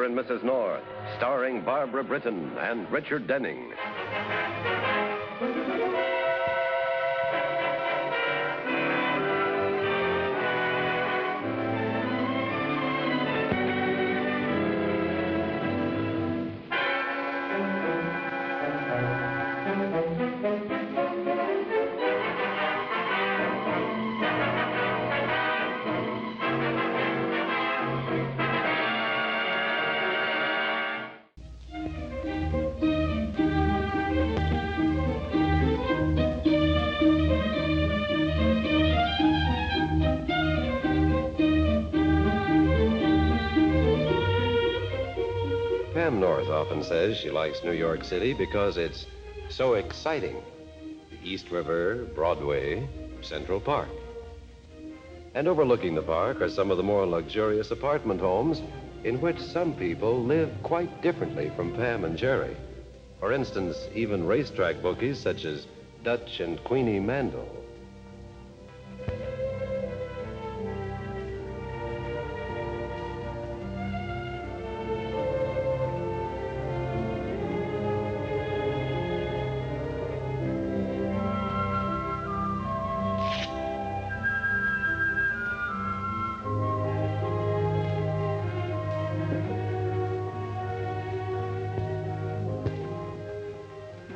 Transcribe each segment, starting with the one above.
and Mrs. North, starring Barbara Britton and Richard Denning. Pam North often says she likes New York City because it's so exciting. The East River, Broadway, Central Park. And overlooking the park are some of the more luxurious apartment homes in which some people live quite differently from Pam and Jerry. For instance, even racetrack bookies such as Dutch and Queenie Mandel.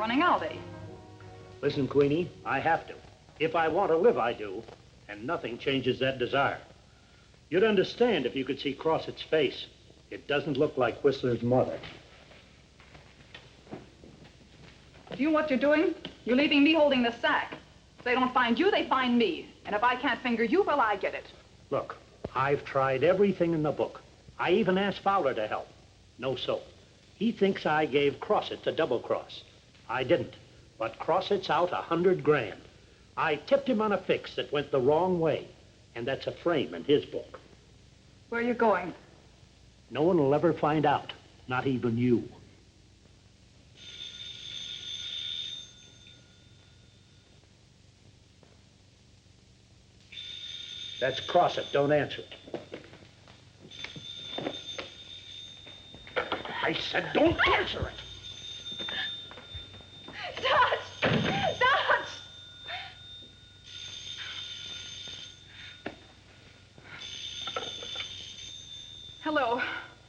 Running out, eh? Listen, Queenie, I have to. If I want to live, I do. And nothing changes that desire. You'd understand if you could see Crossett's face. It doesn't look like Whistler's mother. Do you know what you're doing? You're leaving me holding the sack. If they don't find you, they find me. And if I can't finger you, well, I get it. Look, I've tried everything in the book. I even asked Fowler to help. No soap. He thinks I gave Crossett a double cross. I didn't, but Crossett's out $100 grand. I tipped him on a fix that went the wrong way, and that's a frame in his book. Where are you going? No one will ever find out, not even you. That's Crossett, don't answer it. I said don't answer it. Dutch! Dutch! Hello.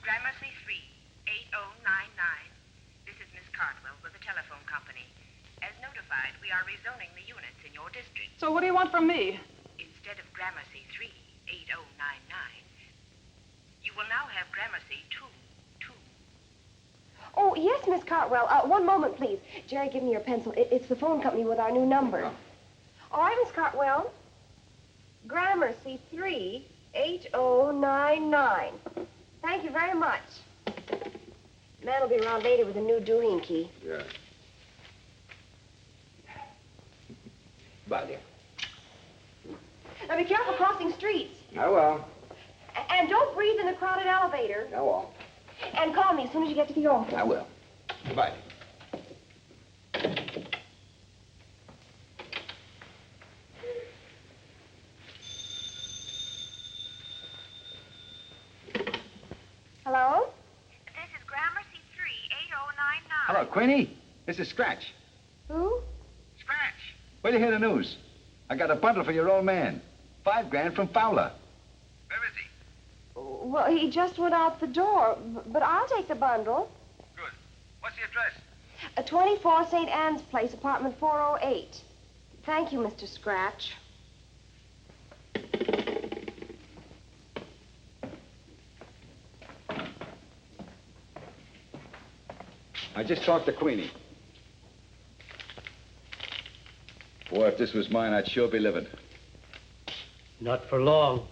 Gramercy 3, 8099. This is Miss Cardwell with the telephone company. As notified, we are rezoning the units in your district. So what do you want from me? Instead of Gramercy 3, 8099, you will now have Gramercy 2. Oh, yes, Miss Cartwell. One moment, please. Jerry, give me your pencil. It's the phone company with our new number. All right, Miss Cartwell. Gramercy 3, 8099. Thank you very much. Man will be around later with a new dueling key. Yeah. Bye, dear. Now, be careful crossing streets. I will. And don't breathe in the crowded elevator. I won't. And call me as soon as you get to the office. I will. Goodbye. Hello? This is Gramercy 3, 8099. Hello, Queenie. This is Scratch. Who? Scratch. Wait to hear the news. I got a bundle for your old man. $5 grand from Fowler. Where is he? Well, he just went out the door, but I'll take the bundle. Good. What's the address? 24 St. Anne's Place, apartment 408. Thank you, Mr. Scratch. I just talked to Queenie. Boy, if this was mine, I'd sure be living. Not for long.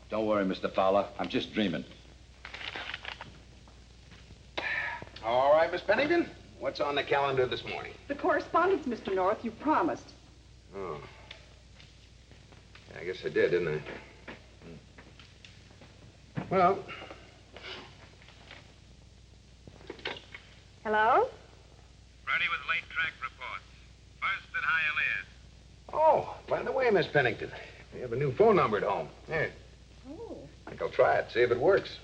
Don't worry, Mr. Fowler. I'm just dreaming. All right, Miss Pennington. What's on the calendar this morning? The correspondence, Mr. North, you promised. Oh. I guess I did, didn't I? Well, Hello? Ready with late track reports. First at Hialeah. oh, by the way, Miss Pennington, we have a new phone number at home. Here. Oh. I think I'll try it, see if it works.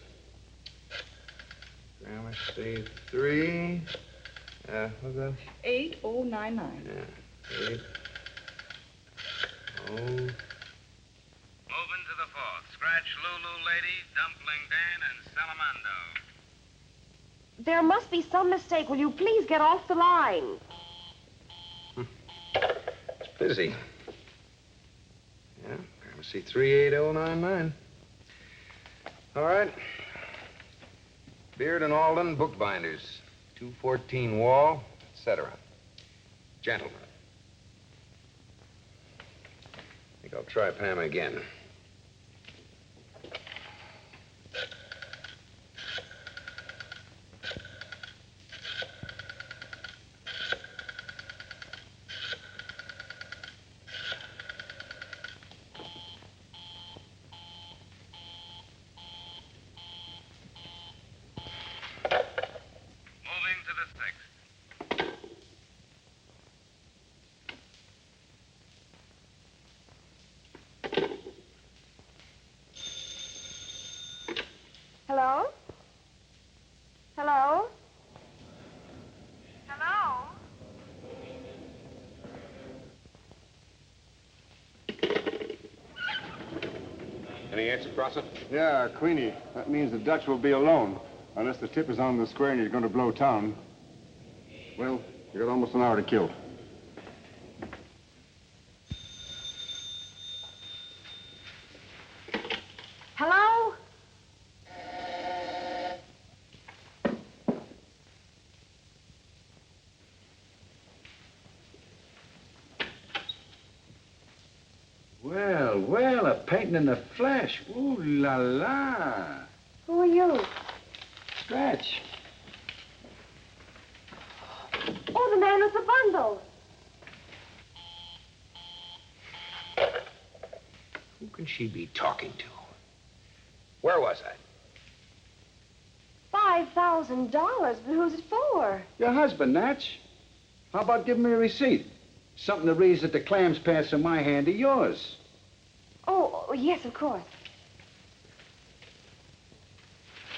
Gramercy 3. What's that? 8099. Yeah. 8. Oh. Moving to the fourth. Scratch Lulu Lady, Dumpling Dan, and Salamando. There must be some mistake. Will you please get off the line? It's busy. Yeah, Gramercy 38099. All right. Beard and Alden, bookbinders. 214 Wall, etc. Gentlemen. I think I'll try Pam again. Moving to the sixth. Hello? Hello? Hello? Any answer, Crossett? Yeah, Queenie. That means the Dutch will be alone. Unless the tip is on the square and he's going to blow town. Well, you got almost an hour to kill. Hello? Well, well, a painting in the flesh. Ooh la la. Who are you? Scratch. Oh, the man with the bundle. Who can she be talking to? Where was I? $5,000. But who's it for? Your husband, Natch. How about giving me a receipt? Something that reads that the clams pass from my hand to yours. Oh, yes, of course.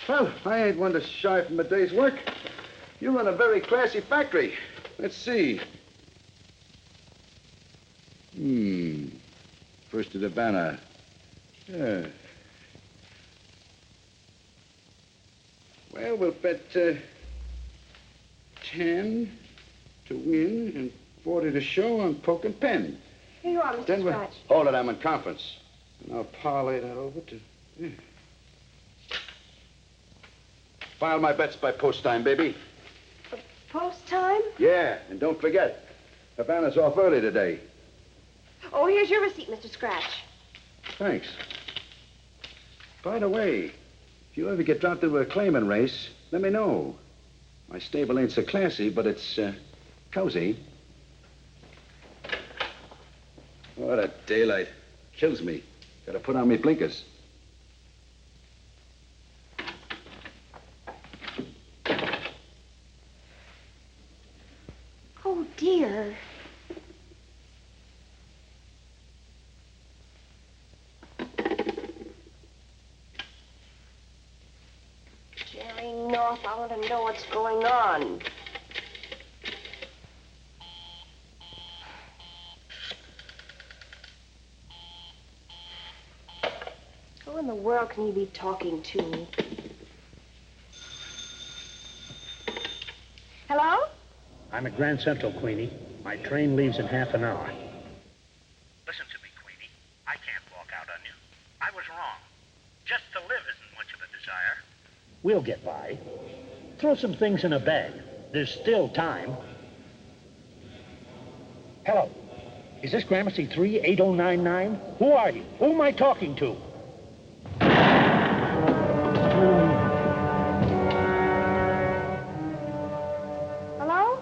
Well, I ain't one to shy from a day's work. You run a very classy factory. Let's see. First to the banner. Yeah. Well, we'll bet 10 to win and 40 to show on poke and pen. Here you are, Mr. Then we'll... Scratch. Hold it, I'm in conference. And I'll parlay that over to... Yeah. File my bets by post time, baby. Post time? Yeah, and don't forget, Havana's off early today. Oh, here's your receipt, Mr. Scratch. Thanks. By the way, if you ever get dropped into a claiming race, let me know. My stable ain't so classy, but it's cozy. What a daylight. Kills me. Gotta put on me blinkers. Oh, dear. Jerry North, I want to know what's going on. Who in the world can he be talking to? Hello? I'm at Grand Central, Queenie. My train leaves in half an hour. Listen to me, Queenie. I can't walk out on you. I was wrong. Just to live isn't much of a desire. We'll get by. Throw some things in a bag. There's still time. Hello. Is this Gramercy 38099? Who are you? Who am I talking to? Hello?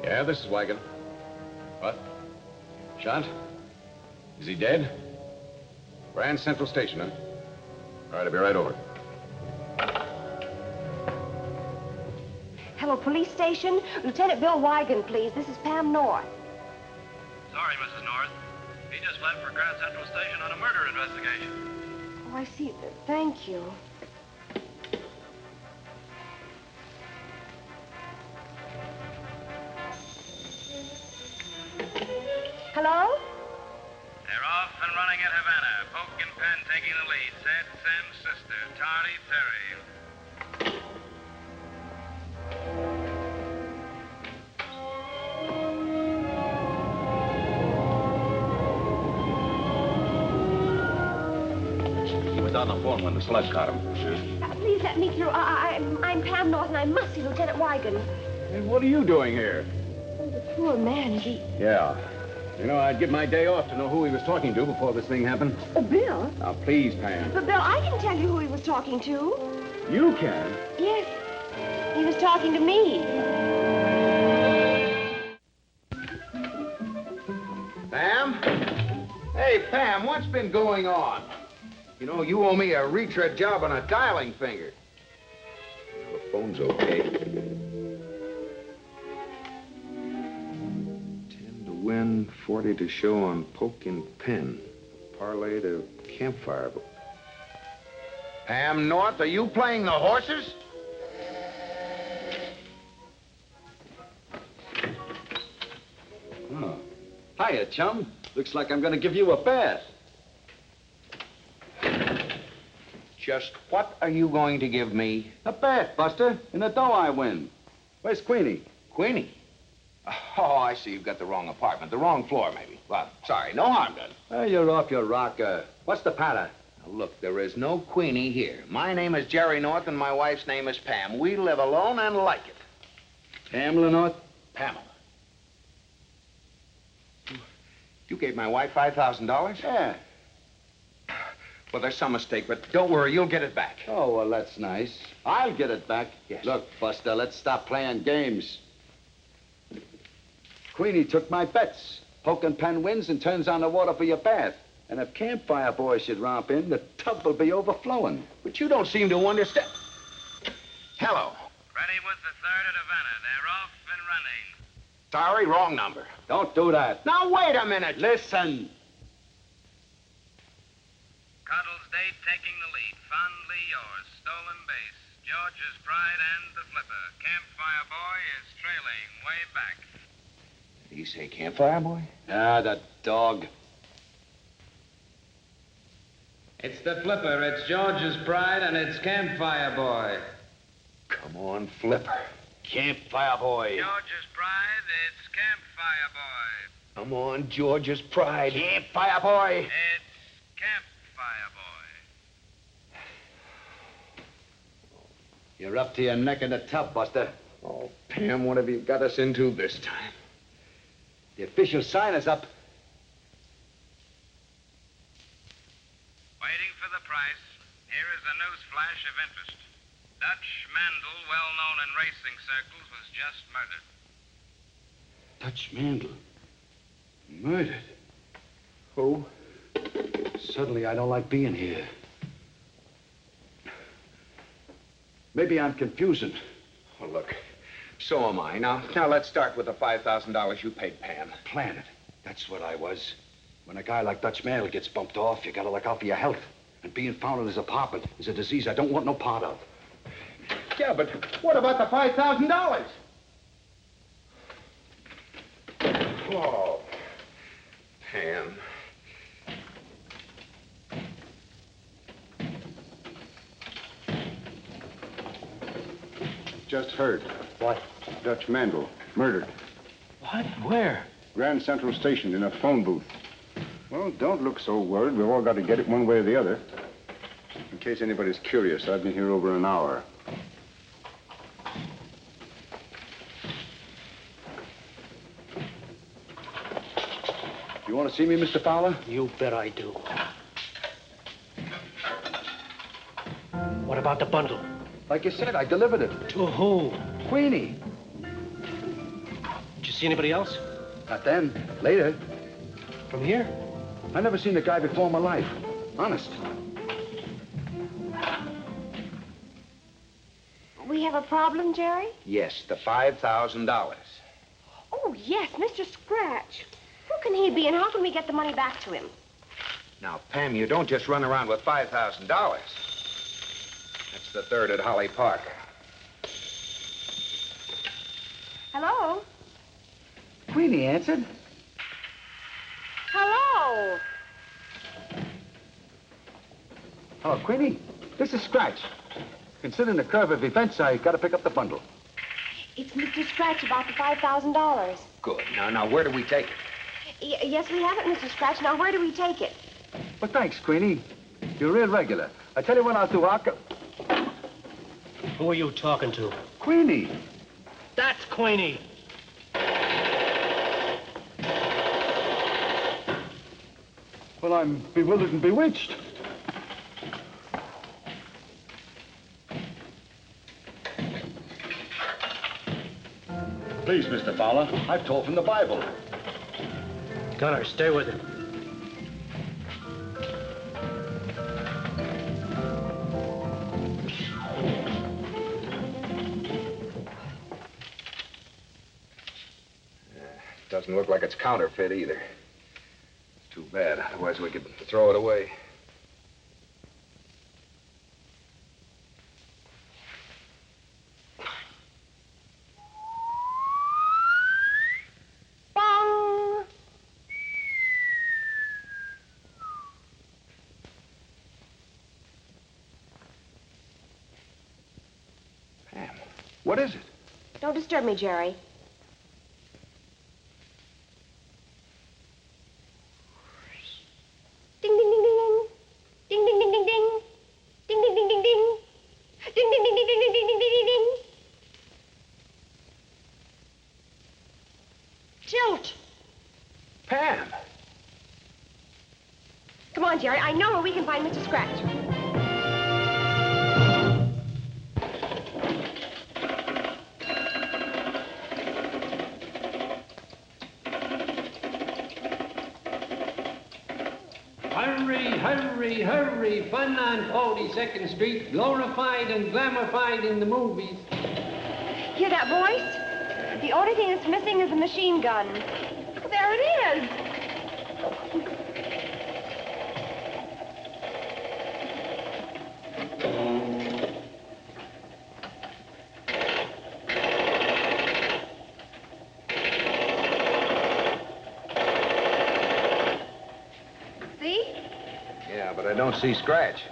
Yeah, this is Wagon. What? Shot? Is he dead? Grand Central Station, huh? All right, I'll be right over. Hello, police station. Lieutenant Bill Wigan, please. This is Pam North. Sorry, Mrs. North. He just left for Grand Central Station on a murder investigation. Oh, I see. Thank you. Hello? They're off and running at Havana. Poke and Penn taking the lead. Sad Sam's sister, Tardy Terry. He was on the phone when the slug caught him. Please let me through. I'm Pam North, and I must see Lieutenant Wigan. And what are you doing here? Oh, the poor man, is he... Yeah. You know, I'd give my day off to know who he was talking to before this thing happened. Oh, Bill? Now, please, Pam. But, Bill, I can tell you who he was talking to. You can? Yes. He was talking to me. Pam? Hey, Pam, what's been going on? You know, you owe me a retread job on a dialing finger. The phone's okay. 10 to win, 40 to show on Poke and Pen. Parlay to Campfire. Pam North, are you playing the horses? Oh. Hiya, chum. Looks like I'm going to give you a bath. Just what are you going to give me? A bath, Buster, in the dough I win. Where's Queenie? Queenie? Oh, I see. You've got the wrong apartment. The wrong floor, maybe. Well, sorry. No harm done. Well, you're off your rocker. What's the patter? Now, look, there is no Queenie here. My name is Jerry North, and my wife's name is Pam. We live alone and like it. Pamela North? Pamela. You gave my wife $5,000? Yeah. Well, there's some mistake, but don't worry. You'll get it back. Oh, well, that's nice. I'll get it back. Yes. Look, Buster, let's stop playing games. Queenie took my bets. Poke and Pen wins and turns on the water for your bath. And if Campfire Boy should romp in, the tub will be overflowing. But you don't seem to understand. Hello. Ready with the third at Havana. They're off and running. Sorry, wrong number. Don't do that. Now, wait a minute. Listen. Cuddles Date taking the lead. Fondly yours. Stolen base. George's Pride and the Flipper. Campfire Boy is trailing way back. Did he say Campfire Boy? Ah, that dog. It's the Flipper. It's George's Pride, and it's Campfire Boy. Come on, Flipper. Campfire Boy. George's Pride, it's Campfire Boy. Come on, George's Pride. Campfire Boy. It's Campfire Boy. You're up to your neck in the tub, Buster. Oh, Pam, what have you got us into this time? The official sign is up. Waiting for the price. Here is a news flash of interest. Dutch Mandel, well known in racing circles, was just murdered. Dutch Mandel. Murdered. Who? Suddenly, I don't like being here. Maybe I'm confusing. Oh, look. So am I. Now let's start with the $5,000 you paid Pam. Planet. That's what I was. When a guy like Dutch Mandel gets bumped off, you gotta look out for your health. And being found in his apartment is a disease I don't want no part of. Yeah, but what about the $5,000? Oh, Pam. Just heard. What? Dutch Mandel, murdered. What? Where? Grand Central Station in a phone booth. Well, don't look so worried. We've all got to get it one way or the other. In case anybody's curious, I've been here over an hour. You want to see me, Mr. Fowler? You bet I do. What about the bundle? Like you said, I delivered it. To who? Queenie. Did you see anybody else? Not then. Later. From here? I never seen the guy before in my life. Honest. We have a problem, Jerry? Yes, the $5,000. Oh, yes, Mr. Scratch. Who can he be, and how can we get the money back to him? Now, Pam, you don't just run around with $5,000. That's the third at Holly Park. Hello? Queenie answered. Hello? Hello, Queenie. This is Scratch. Considering the curve of events, I got to pick up the bundle. It's Mr. Scratch about the $5,000. Good. Now, where do we take it? Yes, we have it, Mr. Scratch. Now, where do we take it? Well, thanks, Queenie. You're real regular. I tell you what I'll do. Who are you talking to? Queenie. That's Queenie. Well, I'm bewildered and bewitched. Please, Mr. Fowler, I've told from the Bible. Gunner, stay with him. Doesn't look like it's counterfeit either. It's too bad. Otherwise, we could throw it away. Bong! Pam, what is it? Don't disturb me, Jerry. Ding, ding, ding, ding, ding. Ding, ding, ding, ding, ding. Ding, ding, ding, ding, ding. Ding, ding, ding, ding, ding, ding, ding, ding, ding, ding. Tilt. Pam! Come on, Jerry. I know where we can find Mr. Scratch. Hurry, hurry, hurry. Fun on 42nd Street. Glorified and glamorified in the movies. Hear that voice? The only thing that's missing is a machine gun. There it is. See? Yeah, but I don't see Scratch.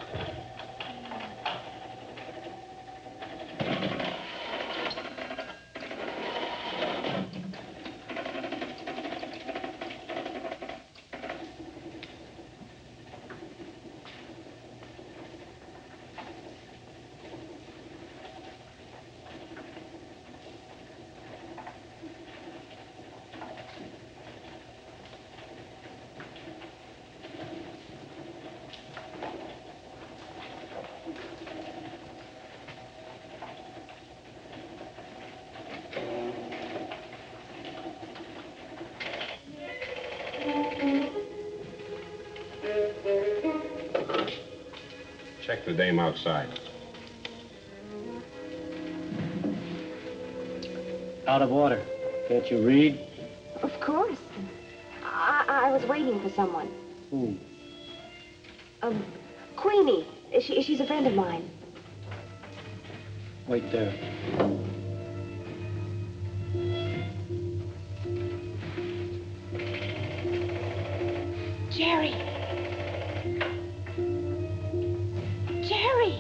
Check the dame outside. Out of order. Can't you read? Of course. I was waiting for someone. Who? Queenie. She's a friend of mine. Wait there. Jerry. Jerry.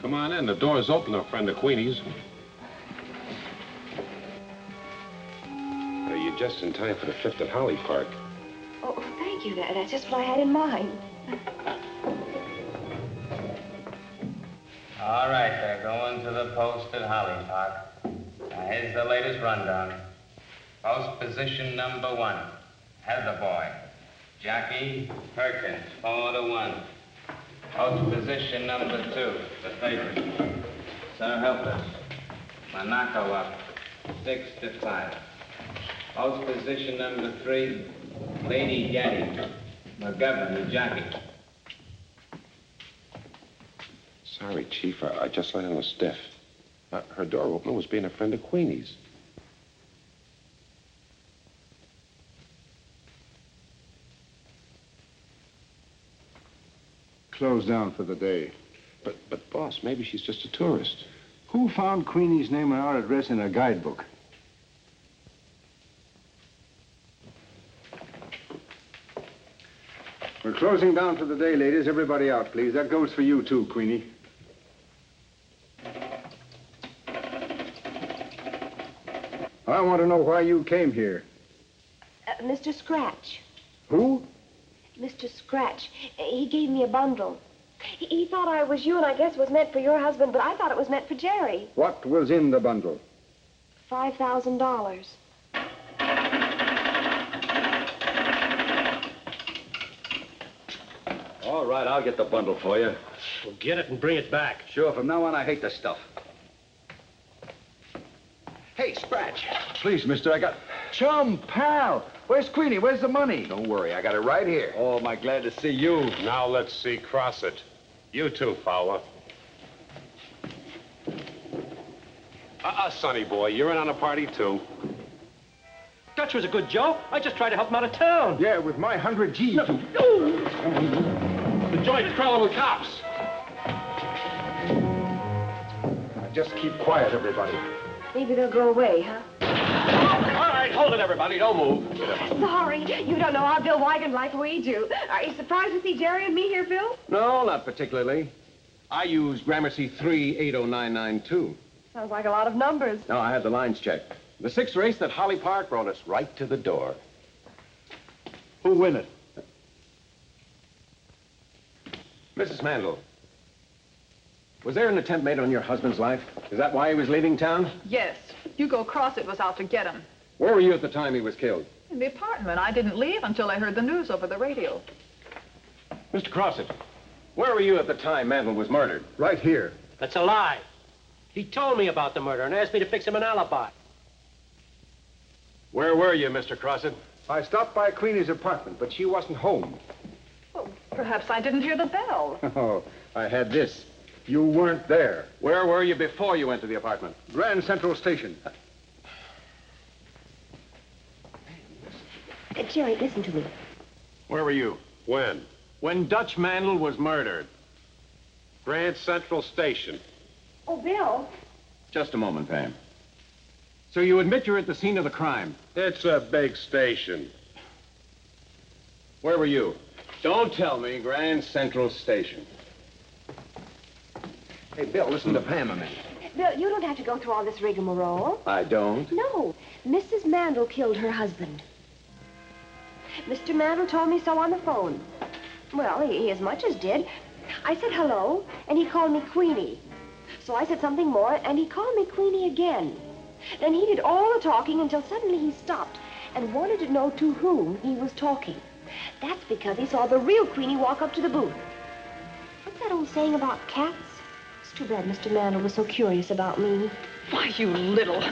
Come on in. The door's open, a friend of Queenie's. You're just in time for the 5th at Holly Park. Oh, thank you. That's just what I had in mind. All right, they're going to the post at Holly Park. Now, here's the latest rundown. Post position number 1, Heather Boy. Jackie Perkins, 4-1. Post position number 2, the favorite. Sir Helpless. Monaco up, 6-5. Post position number 3, Lady Gaddy. McGovern, Jockey. Sorry, Chief. I just let in a stiff. Her door opener was being a friend of Queenie's. Closed down for the day. But, boss, maybe she's just a tourist. Who found Queenie's name and our address in a guidebook? We're closing down for the day, ladies. Everybody out, please. That goes for you, too, Queenie. I want to know why you came here. Mr. Scratch. Who? Mr. Scratch. He gave me a bundle. He thought I was you, and I guess it was meant for your husband, but I thought it was meant for Jerry. What was in the bundle? $5,000. All right, I'll get the bundle for you. Well, get it and bring it back. Sure, from now on, I hate this stuff. Hey, Scratch. Please, mister, I got... Chum, pal. Where's Queenie? Where's the money? Don't worry, I got it right here. Oh, am I glad to see you. Now let's see Crossett. You too, Fowler. Sonny boy, you're in on a party, too. Dutch was a good joke. I just tried to help him out of town. Yeah, with my 100 G's. No. The joint's crawling with cops. Now, just keep quiet, everybody. Maybe they'll go away, huh? All right, hold it, everybody. Don't move. Sorry, you don't know our Bill Wigan like we do. Are you surprised to see Jerry and me here, Bill? No, not particularly. I use Gramercy 3809992. Sounds like a lot of numbers. No, I had the lines checked. The sixth race at Holly Park brought us right to the door. Who win it? Mrs. Mandel, was there an attempt made on your husband's life? Is that why he was leaving town? Yes. Hugo Crossett was out to get him. Where were you at the time he was killed? In the apartment. I didn't leave until I heard the news over the radio. Mr. Crossett, where were you at the time Mandel was murdered? Right here. That's a lie. He told me about the murder and asked me to fix him an alibi. Where were you, Mr. Crossett? I stopped by Queenie's apartment, but she wasn't home. Well, perhaps I didn't hear the bell. Oh, I had this. You weren't there. Where were you before you went to the apartment? Grand Central Station. Jerry, listen to me. Where were you? When? When Dutch Mandel was murdered. Grand Central Station. Oh, Bill. Just a moment, Pam. So you admit you're at the scene of the crime? It's a big station. Where were you? Don't tell me. Grand Central Station. Hey, Bill, listen to Pam a minute. Bill, you don't have to go through all this rigmarole. I don't. No. Mrs. Mandel killed her husband. Mr. Mandel told me so on the phone. Well, he as much as did. I said hello, and he called me Queenie. So I said something more, and he called me Queenie again. Then he did all the talking until suddenly he stopped and wanted to know to whom he was talking. That's because he saw the real Queenie walk up to the booth. What's that old saying about cats? It's too bad Mr. Mandel was so curious about me. Why, you little...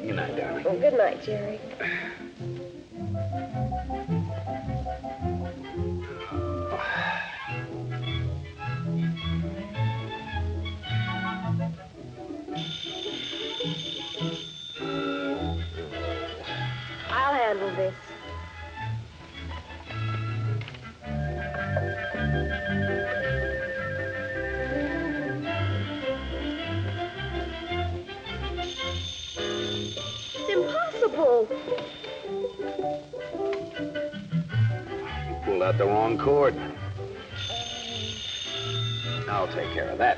Good night, darling. Oh, good night, Jerry. I'll handle this. It's impossible. You pulled out the wrong cord. I'll take care of that.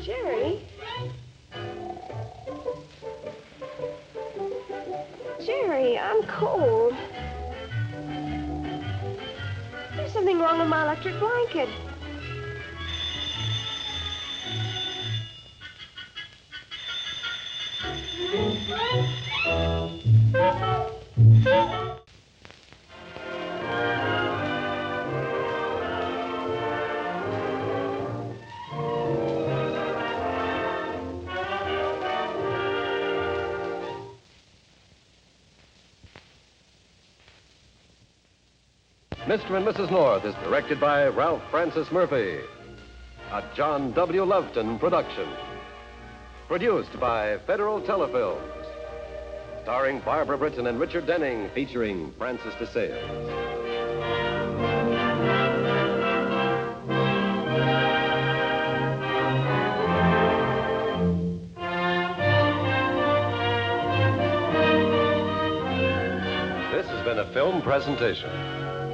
Jerry? Jerry, I'm cold. There's something wrong with my electric blanket. Mr. and Mrs. North is directed by Ralph Francis Murphy. A John W. Loveton production. Produced by Federal Telefilms. Starring Barbara Britton and Richard Denning, featuring Francis DeSales. This has been a film presentation.